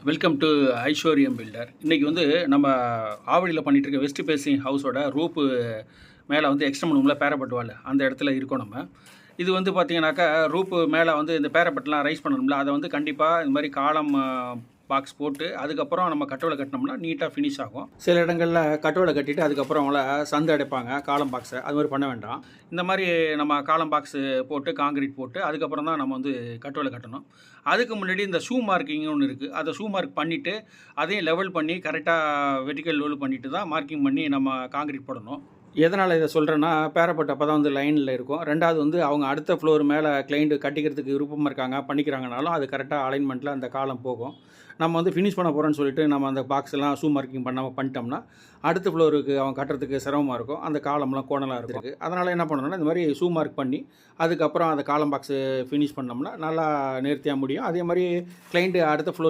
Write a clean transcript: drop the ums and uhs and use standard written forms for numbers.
Welcome to ஐஸ்வர்யம் filter. இன்றைக்கி வந்து நம்ம ஆவடியில் பண்ணிகிட்டு இருக்க வெஸ்ட் ஃபேஸிங் ஹவுஸோட ரூப்பு மேலே வந்து எக்ஸ்டெண்ட் பண்ணுவோம்ல, பேரப்பட் வால், அந்த இடத்துல இருக்கோம் நம்ம. இது வந்து பார்த்திங்கனாக்கா ரூப்பு மேலே வந்து இந்த பேரப்பட்லாம் ரைஸ் பண்ணணும்ல, அதை வந்து கண்டிப்பாக இந்த மாதிரி காலம் பாக்ஸ் போட்டு அதுக்கப்புறம் நம்ம கட்டோலை கட்டினோம்னா நீட்டாக ஃபினிஷ் ஆகும். சில இடங்களில் கட்டோலை கட்டிட்டு அதுக்கப்புறம் அவங்கள சந்து அடைப்பாங்க காலம் பாக்ஸை, அது மாதிரி பண்ண வேண்டாம். இந்த மாதிரி நம்ம காலம் பாக்ஸு போட்டு காங்கிரீட் போட்டு அதுக்கப்புறம் தான் நம்ம வந்து கட்டோலை கட்டணும். அதுக்கு முன்னாடி இந்த ஷூ மார்க்கிங்னு ஒன்று இருக்குது. அதை ஷூ மார்க் பண்ணிவிட்டு அதையும் லெவல் பண்ணி கரெக்டாக வெர்டிக்கல் லெவல் பண்ணிவிட்டு தான் மார்க்கிங் பண்ணி நம்ம காங்கிரீட் போடணும். எதனால் இதை சொல்கிறேன்னா, பேரப்பட் அப்போ தான் வந்து லைனில் இருக்கும். ரெண்டாவது வந்து அவங்க அடுத்த ஃப்ளோர் மேலே கிளைண்ட் கட்டிக்கிறதுக்கு விருப்பமாக இருக்காங்க, பண்ணிக்கிறாங்கனாலும் அது கரெக்டாக அலைன்மெண்ட்டில் அந்த காலம் போகும். நம்ம வந்து ஃபினிஷ் பண்ண போகிறோன்னு சொல்லிட்டு நம்ம அந்த பாக்ஸ்லாம் ஷூ மார்க்கிங் பண்ணாமல் பண்ணிட்டோம்னா அடுத்த ஃப்ளோருக்கு அவன் கட்டுறதுக்கு சிரமமாக இருக்கும். அந்த காலம்லாம் கோணலாக இருக்குது. அதனால் என்ன பண்ணணும்னா இந்த மாதிரி ஷூ மார்க் பண்ணி அதுக்கப்புறம் அந்த காலம் பாக்ஸு ஃபினிஷ் பண்ணோம்னா நல்லா நேர்த்தியாக முடியும். அதே மாதிரி கிளைண்ட்டு அடுத்த ஃப்ளோர்